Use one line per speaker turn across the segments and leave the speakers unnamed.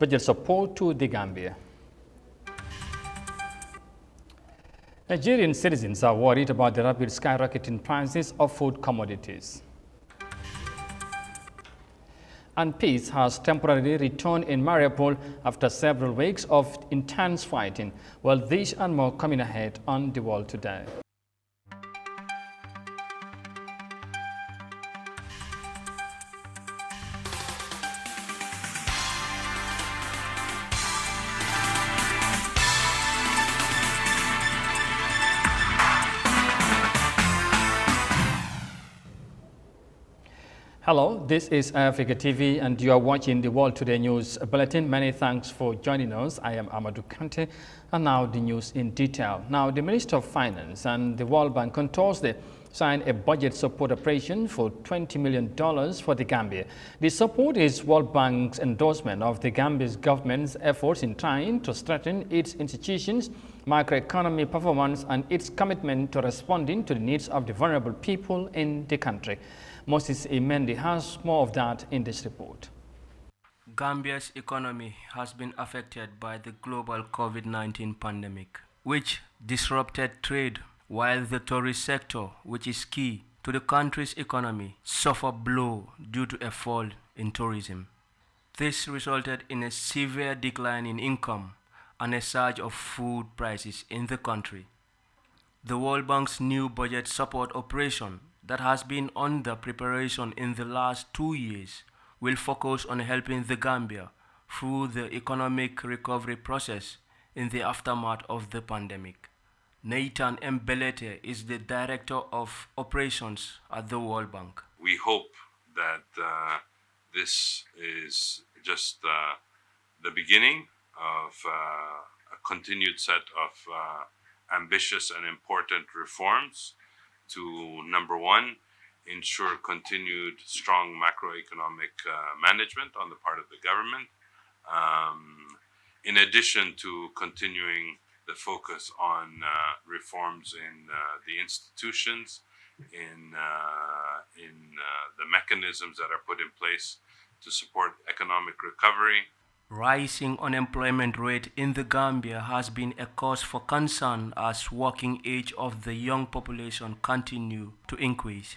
budget support to the Gambia. Nigerian citizens are worried about the rapid skyrocketing prices of food commodities. And peace has temporarily returned in Mariupol after several weeks of intense fighting. Well, these and more coming ahead on The World Today. Hello, this is Eyeafrica TV and you are watching the World Today News Bulletin. Many thanks for joining us. I am Amadou Kante and now the news in detail. Now, the Minister of Finance and the World Bank on Thursday signed a budget support operation for $20 million for the Gambia. The support is World Bank's endorsement of the Gambia's government's efforts in trying to strengthen its institutions, macroeconomic performance and its commitment to responding to the needs of the vulnerable people in the country. Moses Imendi has more of that in this report.
Gambia's economy has been affected by the global COVID-19 pandemic, which disrupted trade, while the tourist sector, which is key to the country's economy, suffered blow due to a fall in tourism. This resulted in a severe decline in income and a surge of food prices in the country. The World Bank's new budget support operation that has been under preparation in the last 2 years will focus on helping the Gambia through the economic recovery process in the aftermath of the pandemic. Nathan Mbelete is the Director of Operations at the World Bank.
We hope that this is just the beginning of a continued set of ambitious and important reforms to, number one, ensure continued strong macroeconomic management on the part of the government, in addition to continuing the focus on reforms in the institutions, in the mechanisms that are put in place to support economic recovery.
Rising unemployment rate in the Gambia has been a cause for concern as working age of the young population continue to increase.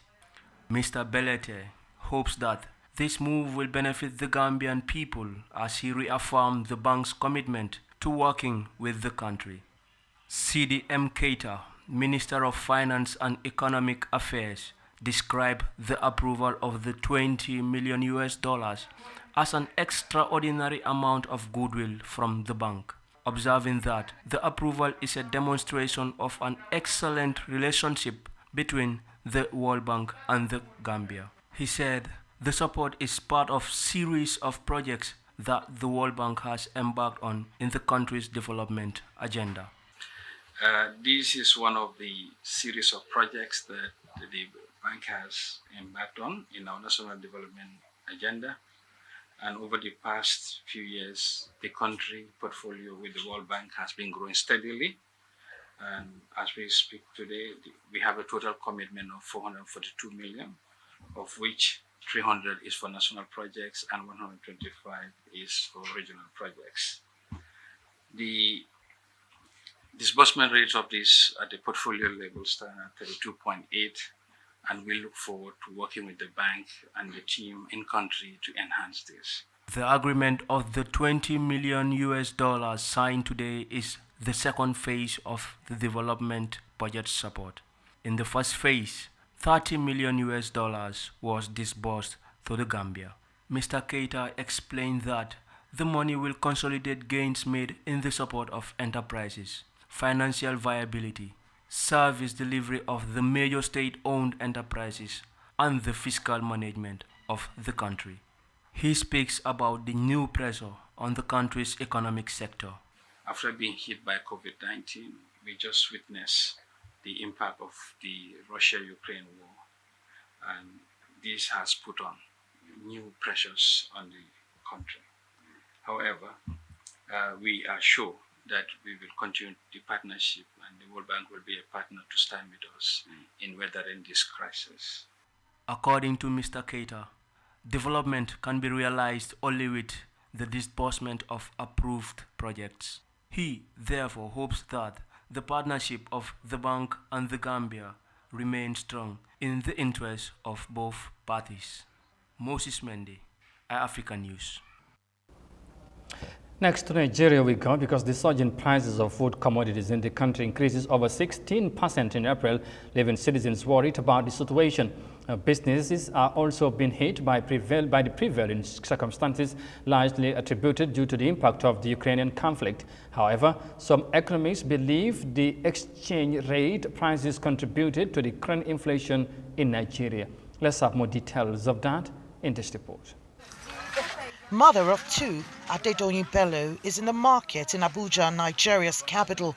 Mr. Belete hopes that this move will benefit the Gambian people as he reaffirmed the bank's commitment to working with the country. Sidi M. Keita, Minister of Finance and Economic Affairs, described the approval of the $20 million as an extraordinary amount of goodwill from the bank, observing that the approval is a demonstration of an excellent relationship between the World Bank and the Gambia. He said the support is part of a series of projects that the World Bank has embarked on in the country's development agenda.
This is one of the series of projects that the bank has embarked on in our national development agenda. And over the past few years, the country portfolio with the World Bank has been growing steadily. And as we speak today, we have a total commitment of 442 million, of which 300 is for national projects and 125 is for regional projects. The disbursement rates of this at the portfolio level stand at 32.8, and we look forward to working with the bank and the team in country to enhance this.
The agreement of the $20 million signed today is the second phase of the development budget support. In the first phase, $30 million was disbursed to the Gambia. Mr. Keita explained that the money will consolidate gains made in the support of enterprises, financial viability, service delivery of the major state-owned enterprises, and the fiscal management of the country. He speaks about the new pressure on the country's economic sector.
After being hit by COVID-19, we just witnessed the impact of the Russia-Ukraine war, and this has put on new pressures on the country. However, we are sure that we will continue the partnership, and the World Bank will be a partner to stand with us in weathering this crisis.
According to Mr. Keita, development can be realized only with the disbursement of approved projects. He therefore hopes that the partnership of the bank and the Gambia remains strong in the interest of both parties. Moses Mendy, Eyeafrica News.
Next to Nigeria we go, because the surge in prices of food commodities in the country increases over 16% in April, leaving citizens worried about the situation. Businesses are also being hit by the prevailing circumstances, largely attributed due to the impact of the Ukrainian conflict. However, some economists believe the exchange rate prices contributed to the current inflation in Nigeria. Let's have more details of that in this report.
Mother of two, Adedoyin Bello, is in the market in Abuja, Nigeria's capital.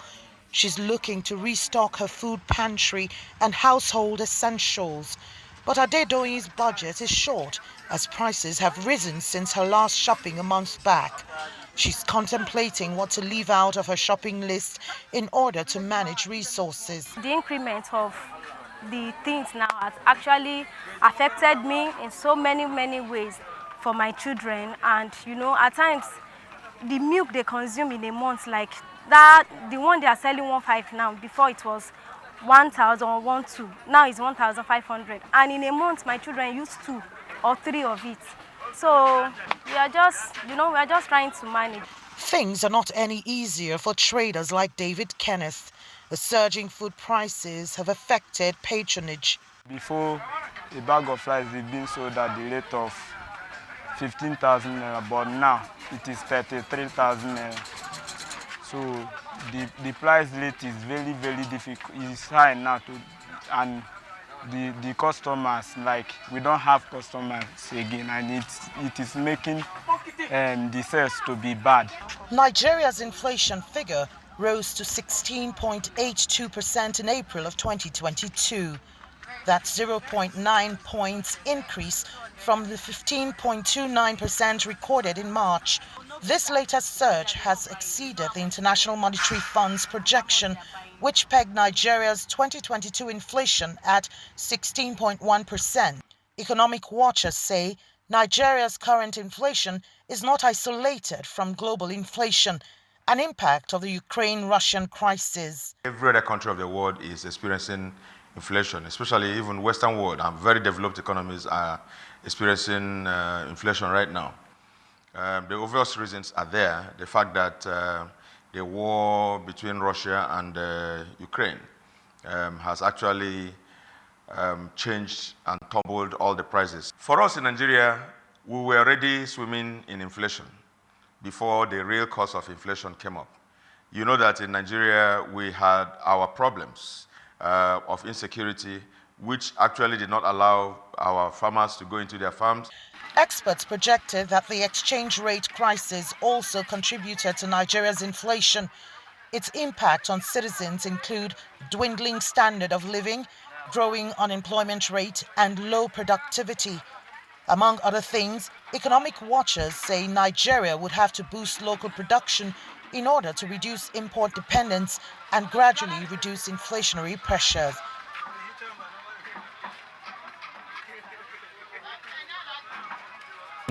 She's looking to restock her food pantry and household essentials. But Adedoyin's budget is short, as prices have risen since her last shopping a month back. She's contemplating what to leave out of her shopping list in order to manage resources.
The increment of the things now has actually affected me in so many ways for my children. And at times the milk they consume in a month, like that, the one they are selling 1.5 now, before it was 1,000 or 1,200, now it's 1,500, and in a month my children use 2 or 3 of it. So we are just trying to manage.
Things are not any easier for traders like David Kenneth. The surging food prices have affected patronage.
Before, a bag of rice is being sold at the rate of 15,000 naira, but now it is 33,000 naira. So the price rate is very difficult. It's high now, and the customers, like, we don't have customers again, and it is making the sales to be bad.
Nigeria's inflation figure rose to 16.82% in April of 2022. That's 0.9 points increase from the 15.29% recorded in March. This latest surge has exceeded the International Monetary Fund's projection, which pegged Nigeria's 2022 inflation at 16.1%. Economic watchers say Nigeria's current inflation is not isolated from global inflation, an impact of the Ukraine-Russian crisis.
Every other country of the world is experiencing inflation, especially even Western world and very developed economies are experiencing inflation right now. The obvious reasons are there. The fact that the war between Russia and Ukraine has actually changed and tumbled all the prices. For us in Nigeria, we were already swimming in inflation before the real cause of inflation came up. You know that in Nigeria, we had our problems of insecurity, which actually did not allow our farmers to go into their farms.
Experts projected that the exchange rate crisis also contributed to Nigeria's inflation. Its impact on citizens include dwindling standard of living, growing unemployment rate, and low productivity. Among other things, economic watchers say Nigeria would have to boost local production in order to reduce import dependence and gradually reduce inflationary pressures.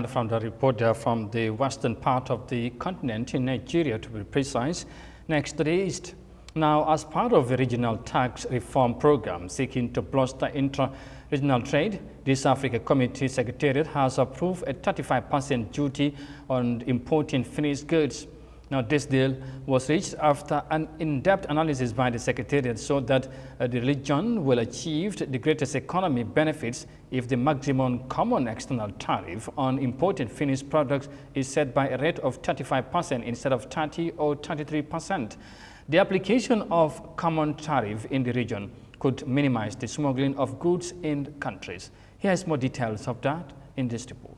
From the reporter from the western part of the continent, in Nigeria to be precise, next to the east. Now, as part of the regional tax reform program seeking to bolster intra-regional trade, the East Africa Committee Secretariat has approved a 35% duty on importing finished goods. Now, this deal was reached after an in-depth analysis by the Secretariat so that the region will achieve the greatest economic benefits if the maximum common external tariff on imported finished products is set by a rate of 35% instead of 30 or 33%. The application of common tariff in the region could minimize the smuggling of goods in countries. Here's more details of that in this report.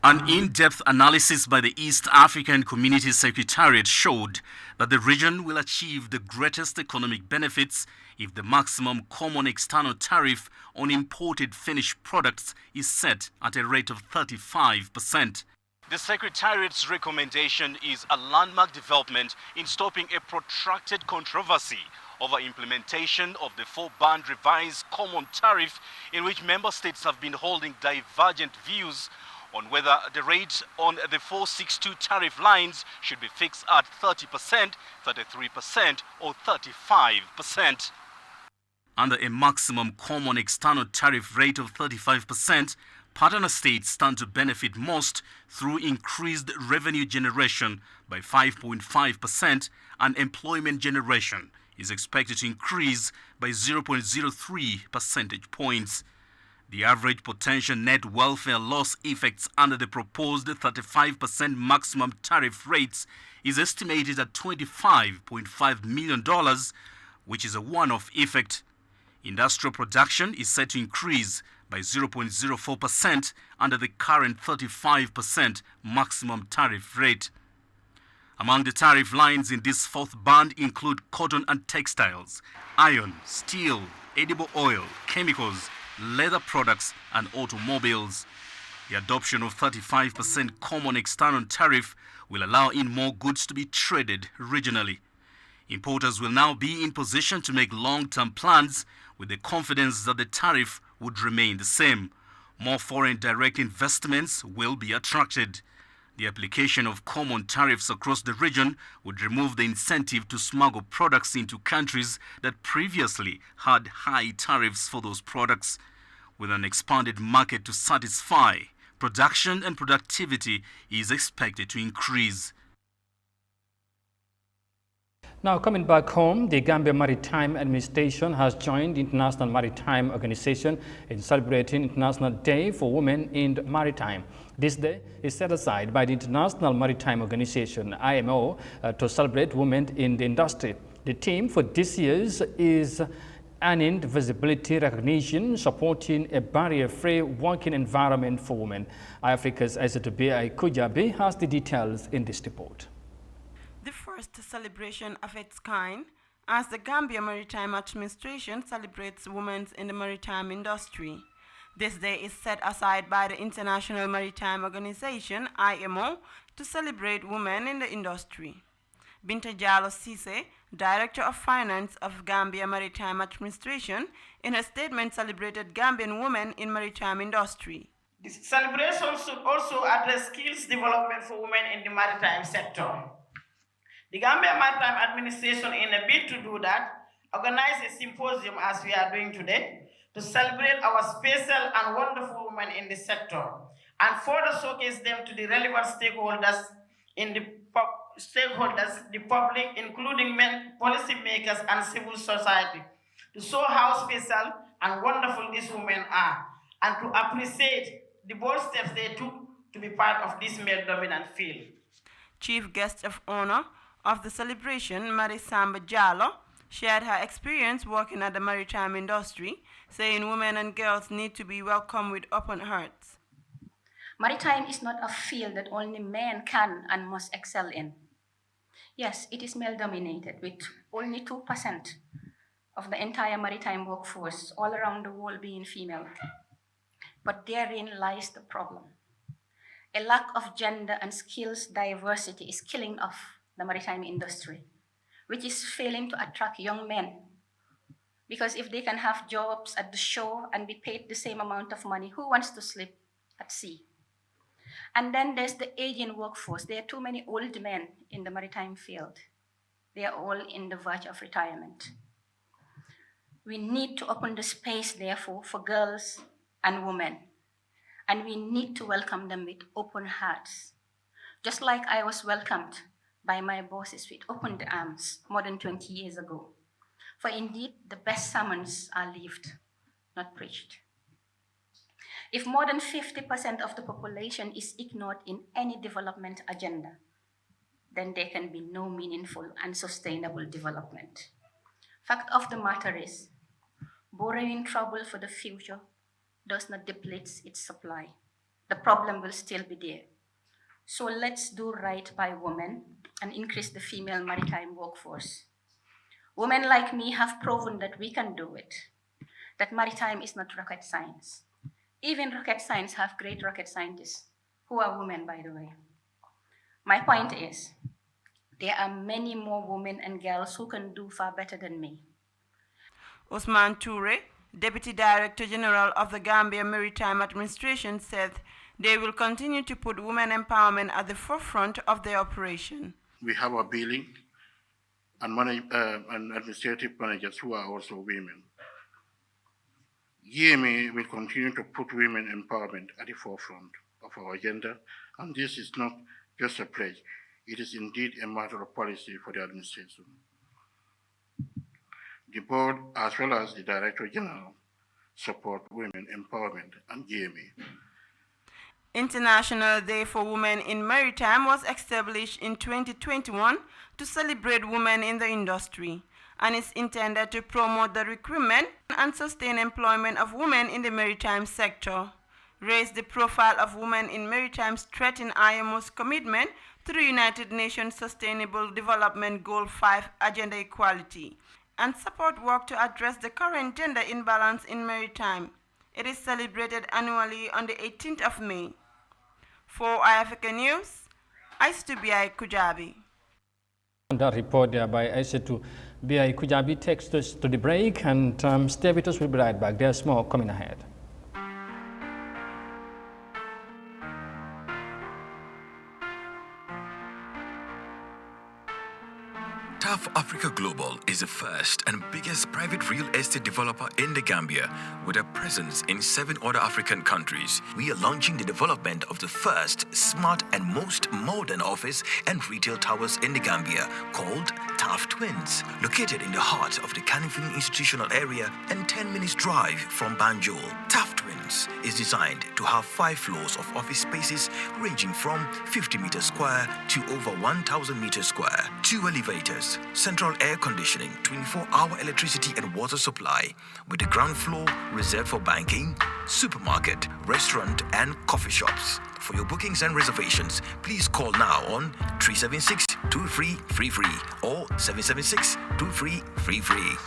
An in-depth analysis by the East African Community Secretariat showed that the region will achieve the greatest economic benefits if the maximum common external tariff on imported finished products is set at a rate of 35%. The Secretariat's recommendation is a landmark development in stopping a protracted controversy over implementation of the four-band revised common tariff in which member states have been holding divergent views on whether the rates on the 462 tariff lines should be fixed at 30%, 33% or 35%. Under a maximum common external tariff rate of 35%, partner states stand to benefit most through increased revenue generation by 5.5%, and employment generation is expected to increase by 0.03 percentage points. The average potential net welfare loss effects under the proposed 35% maximum tariff rates is estimated at $25.5 million, which is a one-off effect. Industrial production is set to increase by 0.04% under the current 35% maximum tariff rate. Among the tariff lines in this fourth band include cotton and textiles, iron, steel, edible oil, chemicals, leather products and automobiles. The adoption of 35% common external tariff will allow in more goods to be traded regionally. Importers will now be in position to make long-term plans with the confidence that the tariff would remain the same. More foreign direct investments will be attracted. The application of common tariffs across the region would remove the incentive to smuggle products into countries that previously had high tariffs for those products. With an expanded market to satisfy, production and productivity is expected to increase.
Now, coming back home, the Gambia Maritime Administration has joined the International Maritime Organization in celebrating International Day for Women in the Maritime. This day is set aside by the International Maritime Organization, IMO, to celebrate women in the industry. The theme for this year's is earning visibility, recognition, supporting a barrier-free working environment for women. Eyeafrica's Yahya Jammeh has the details in this report.
The first celebration of its kind, as the Gambia Maritime Administration celebrates women in the maritime industry. This day is set aside by the International Maritime Organization, IMO, to celebrate women in the industry. Binta Jallow Cisse, Director of Finance of Gambia Maritime Administration, in her statement celebrated Gambian women in maritime industry.
This celebration should also address skills development for women in the maritime sector. The Gambia Maritime Administration, in a bid to do that, organized a symposium as we are doing today to celebrate our special and wonderful women in the sector and further showcase them to the relevant stakeholders in the public, including policy makers and civil society, to show how special and wonderful these women are and to appreciate the bold steps they took to be part of this male-dominant field.
Chief Guest of Honor of the celebration, Marisamba Jallow, shared her experience working at the maritime industry, saying women and girls need to be welcomed with open hearts.
Maritime is not a field that only men can and must excel in. Yes, it is male-dominated, with only 2% of the entire maritime workforce all around the world being female. But therein lies the problem. A lack of gender and skills diversity is killing off the maritime industry, which is failing to attract young men. Because if they can have jobs at the shore and be paid the same amount of money, who wants to sleep at sea? And then there's the aging workforce. There are too many old men in the maritime field. They are all in the verge of retirement. We need to open the space, therefore, for girls and women. And we need to welcome them with open hearts. Just like I was welcomed by my bosses with open arms more than 20 years ago. For indeed, the best sermons are lived, not preached. If more than 50% of the population is ignored in any development agenda, then there can be no meaningful and sustainable development. Fact of the matter is, borrowing trouble for the future does not deplete its supply. The problem will still be there. So let's do right by women and increase the female maritime workforce. Women like me have proven that we can do it, that maritime is not rocket science. Even rocket science have great rocket scientists, who are women, by the way. My point is, there are many more women and girls who can do far better than me.
Osman Toure, Deputy Director General of the Gambia Maritime Administration, said They will continue to put women empowerment at the forefront of their operation.
We have our billing and administrative managers who are also women. GMA will continue to put women empowerment at the forefront of our agenda, and this is not just a pledge, it is indeed a matter of policy for the administration. The board, as well as the Director General, support women empowerment and GMA.
International Day for Women in Maritime was established in 2021 to celebrate women in the industry, and is intended to promote the recruitment and sustain employment of women in the maritime sector, raise the profile of women in maritime, strengthen IMO's commitment to the United Nations Sustainable Development Goal 5 Agenda Equality, and support work to address the current gender imbalance in maritime. It is celebrated annually on the 18th of May. For Eyeafrica News, Yahya Jammeh.
That report there by Aissatou Yahya Jammeh takes us to the break, and stay with us. We'll be right back. There's more coming ahead.
Tough Africa Global is the first and biggest private real estate developer in the Gambia, with a presence in 7 other African countries. We are launching the development of the first smart and most modern office and retail towers in the Gambia, called Tough Twins, located in the heart of the Kanifing institutional area and 10 minutes drive from Banjul. Tough Twins is designed to have 5 floors of office spaces ranging from 50 meters square to over 1,000 meters square, 2 elevators, central air conditioning, 24-hour electricity and water supply, with the ground floor reserved for banking, supermarket, restaurant and coffee shops. For your bookings and reservations, please call now on 376-2333 or 776-2333.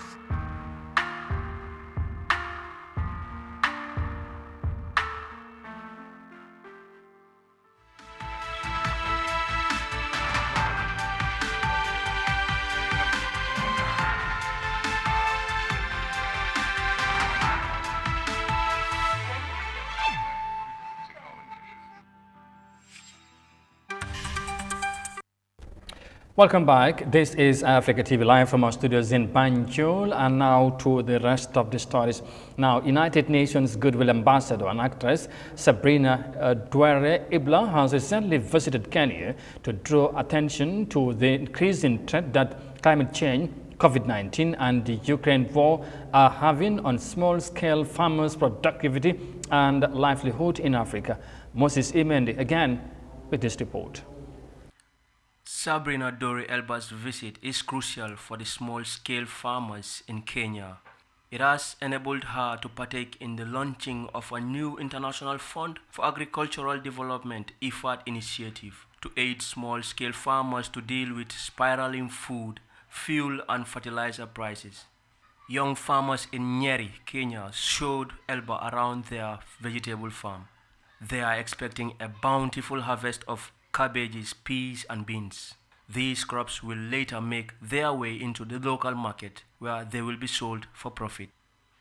Welcome back. This is Eyeafrica TV live from our studios in Banjul, and now to the rest of the stories. Now, United Nations Goodwill Ambassador and actress Sabrina Duere Ibla has recently visited Kenya to draw attention to the increasing threat that climate change, COVID-19 and the Ukraine war are having on small-scale farmers' productivity and livelihood in Africa. Moses Imendi again with this report.
Sabrina Dore Elba's visit is crucial for the small-scale farmers in Kenya. It has enabled her to partake in the launching of a new international fund for agricultural development IFAD initiative to aid small-scale farmers to deal with spiraling food, fuel and fertilizer prices. Young farmers in Nyeri, Kenya showed Elba around their vegetable farm. They are expecting a bountiful harvest of cabbages, peas and beans. These crops will later make their way into the local market where they will be sold for profit.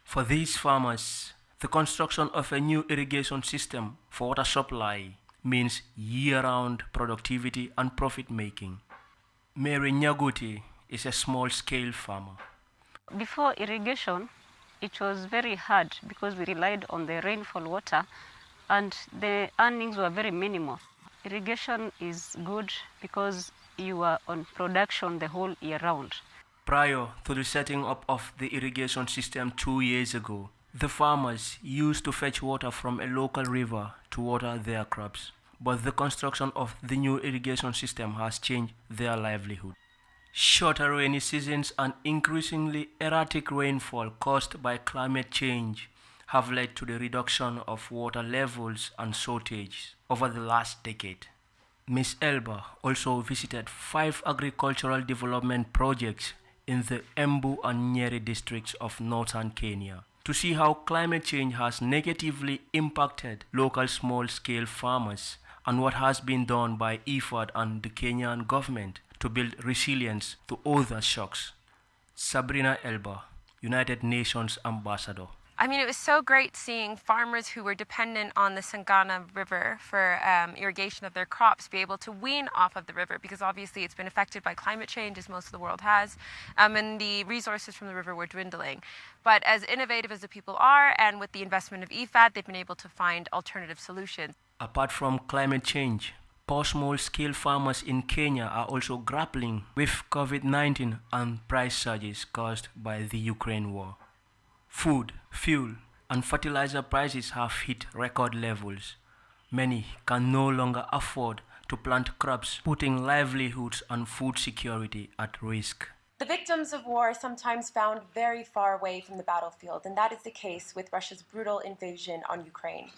For these farmers, the construction of a new irrigation system for water supply means year-round productivity and profit making. Mary Nyaguti is a small-scale farmer.
Before irrigation, it was very hard because we relied on the rainfall water and the earnings were very minimal. Irrigation is good because you are on production the whole year round.
Prior to the setting up of the irrigation system 2 years ago, the farmers used to fetch water from a local river to water their crops. But the construction of the new irrigation system has changed their livelihood. Shorter rainy seasons and increasingly erratic rainfall caused by climate change have led to the reduction of water levels and shortage over the last decade. Ms. Elba also visited 5 agricultural development projects in the Embu and Nyeri districts of northern Kenya to see how climate change has negatively impacted local small-scale farmers and what has been done by IFAD and the Kenyan government to build resilience to other shocks. Sabrina Elba, United Nations Ambassador.
I mean, it was so great seeing farmers who were dependent on the Sangana River for irrigation of their crops be able to wean off of the river, because obviously it's been affected by climate change, as most of the world has, and the resources from the river were dwindling. But as innovative as the people are, and with the investment of EFAD, they've been able to find alternative solutions.
Apart from climate change, poor small-scale farmers in Kenya are also grappling with COVID-19 and price surges caused by the Ukraine war. Food, fuel, and fertilizer prices have hit record levels. Many can no longer afford to plant crops, putting livelihoods and food security at risk.
The victims of war are sometimes found very far away from the battlefield, and that is the case with Russia's brutal invasion on Ukraine.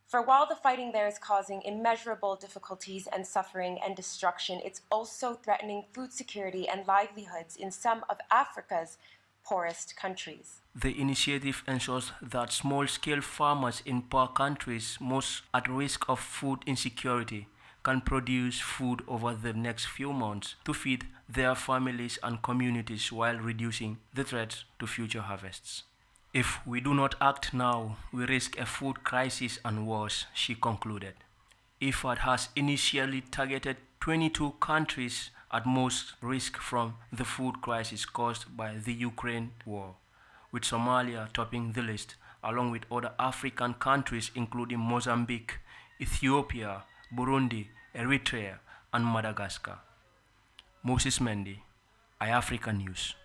For while the fighting there is causing immeasurable difficulties and suffering and destruction, it's also threatening food security and livelihoods in some of Africa's poorest countries.
The initiative ensures that small-scale farmers in poor countries most at risk of food insecurity can produce food over the next few months to feed their families and communities while reducing the threat to future harvests. If we do not act now, we risk a food crisis and worse, she concluded. IFAD has initially targeted 22 countries at most risk from the food crisis caused by the Ukraine war, with Somalia topping the list, along with other African countries including Mozambique, Ethiopia, Burundi, Eritrea, and Madagascar. Moses Mendy, Eyeafrica News.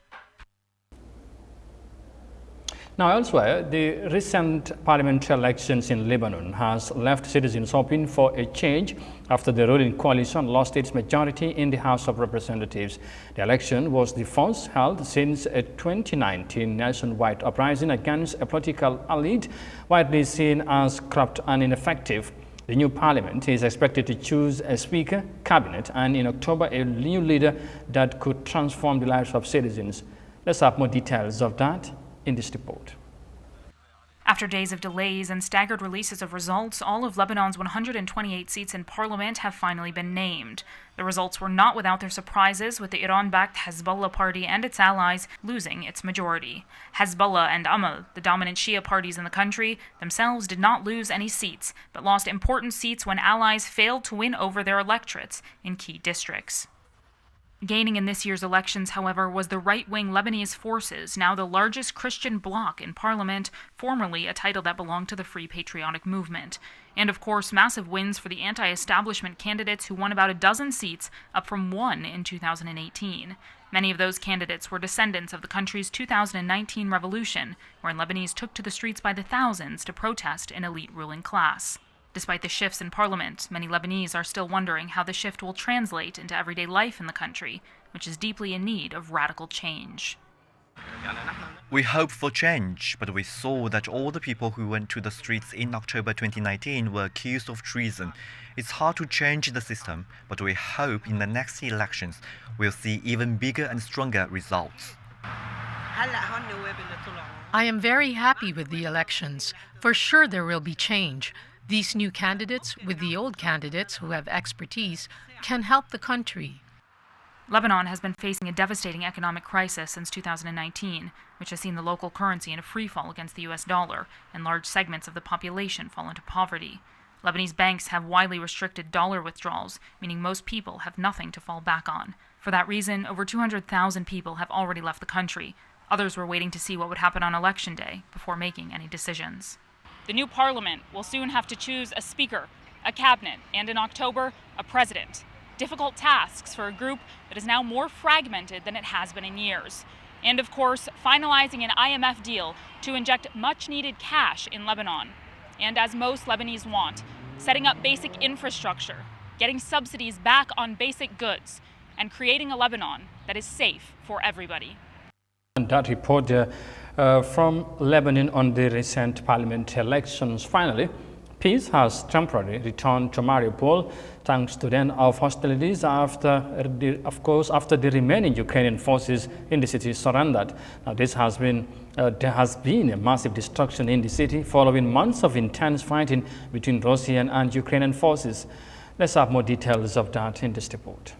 Now elsewhere, the recent parliamentary elections in Lebanon has left citizens hoping for a change after the ruling coalition lost its majority in the House of Representatives. The election was the first held since a 2019 nationwide uprising against a political elite widely seen as corrupt and ineffective. The new parliament is expected to choose a speaker, cabinet, and in October a new leader that could transform the lives of citizens. Let's have more details of that in this report.
After days of delays and staggered releases of results, all of Lebanon's 128 seats in parliament have finally been named. The results were not without their surprises, with the Iran-backed Hezbollah party and its allies losing its majority. Hezbollah and Amal, the dominant Shia parties in the country, themselves did not lose any seats, but lost important seats when allies failed to win over their electorates in key districts. Gaining in this year's elections, however, was the right-wing Lebanese Forces, now the largest Christian bloc in parliament, formerly a title that belonged to the Free Patriotic Movement. And of course, massive wins for the anti-establishment candidates who won about a dozen seats, up from 1 in 2018. Many of those candidates were descendants of the country's 2019 revolution, wherein Lebanese took to the streets by the thousands to protest an elite ruling class. Despite the shifts in parliament, many Lebanese are still wondering how the shift will translate into everyday life in the country, which is deeply in need of radical change.
We hope for change, but we saw that all the people who went to the streets in October 2019 were accused of treason. It's hard to change the system, but we hope in the next elections we'll see even bigger and stronger results.
I am very happy with the elections. For sure there will be change. These new candidates, with the old candidates who have expertise, can help the country.
Lebanon has been facing a devastating economic crisis since 2019, which has seen the local currency in a free fall against the US dollar and large segments of the population fall into poverty. Lebanese banks have widely restricted dollar withdrawals, meaning most people have nothing to fall back on. For that reason, over 200,000 people have already left the country. Others were waiting to see what would happen on election day before making any decisions. The new parliament will soon have to choose a speaker, a cabinet, and in October, a president. Difficult tasks for a group that is now more fragmented than it has been in years. And of course, finalizing an IMF deal to inject much-needed cash in Lebanon. And as most Lebanese want, setting up basic infrastructure, getting subsidies back on basic goods, and creating a Lebanon that is safe for everybody.
And that report from Lebanon on the recent parliament elections. Finally, peace has temporarily returned to Mariupol thanks to the end of hostilities after the remaining Ukrainian forces in the city surrendered. Now, there has been a massive destruction in the city following months of intense fighting between Russian and Ukrainian forces. Let's have more details of that in this report.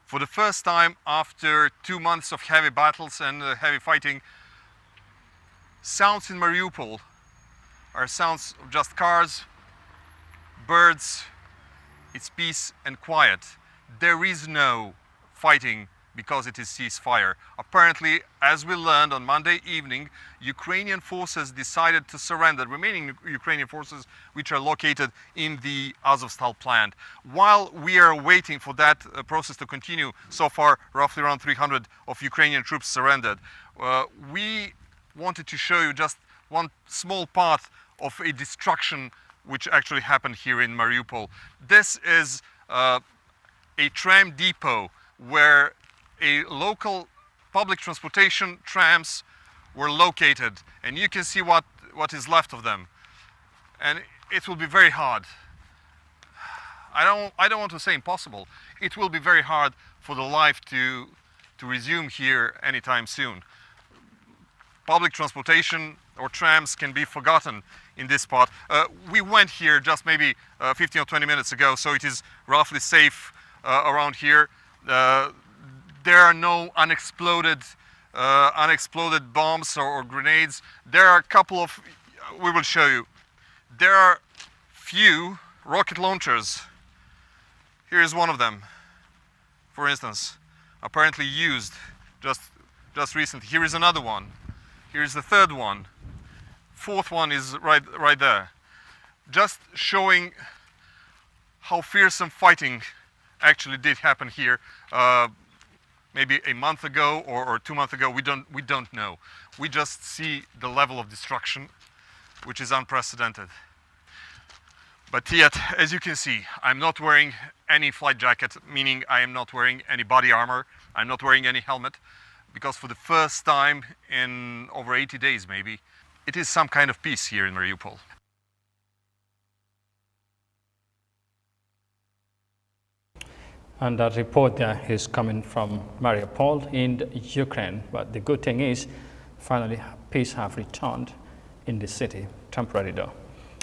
For the first time after 2 months of heavy battles and heavy fighting, sounds in Mariupol are sounds of just cars, birds, it's peace and quiet. There is no fighting because it is ceasefire. Apparently, as we learned on Monday evening, Ukrainian forces decided to surrender, remaining Ukrainian forces which are located in the Azovstal plant. While we are waiting for that process to continue, so far roughly around 300 of Ukrainian troops surrendered. We wanted to show you just one small part of a destruction which actually happened here in Mariupol. This is a tram depot where a local public transportation trams were located, and you can see what is left of them. And it will be very hard. I don't want to say impossible. It will be very hard for the life to resume here anytime soon. Public transportation or trams can be forgotten in this part. We went here just maybe 15 or 20 minutes ago, so it is roughly safe around here. There are no unexploded bombs or grenades. There are a couple of, we will show you. There are few rocket launchers. Here is one of them, for instance, apparently used just recently. Here is another one. Here is the third one. Fourth one is right there. Just showing how fearsome fighting actually did happen here. Maybe a month ago or 2 months ago, we don't know. We just see the level of destruction, which is unprecedented. But yet, as you can see, I'm not wearing any flight jacket, meaning I am not wearing any body armor. I'm not wearing any helmet, because for the first time in over 80 days maybe, it is some kind of peace here in Mariupol.
And that report there is coming from Mariupol in Ukraine. But the good thing is, finally, peace have returned in the city, temporarily though.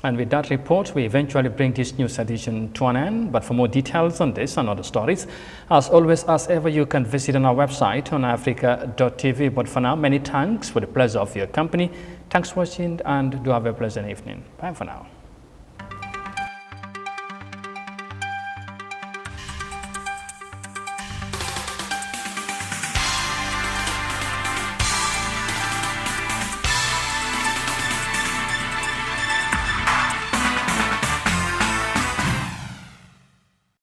And with that report, we eventually bring this news edition to an end. But for more details on this and other stories, as always, as ever, you can visit on our website on Eyeafrica.tv. But for now, many thanks for the pleasure of your company. Thanks for watching, and do have a pleasant evening. Bye for now.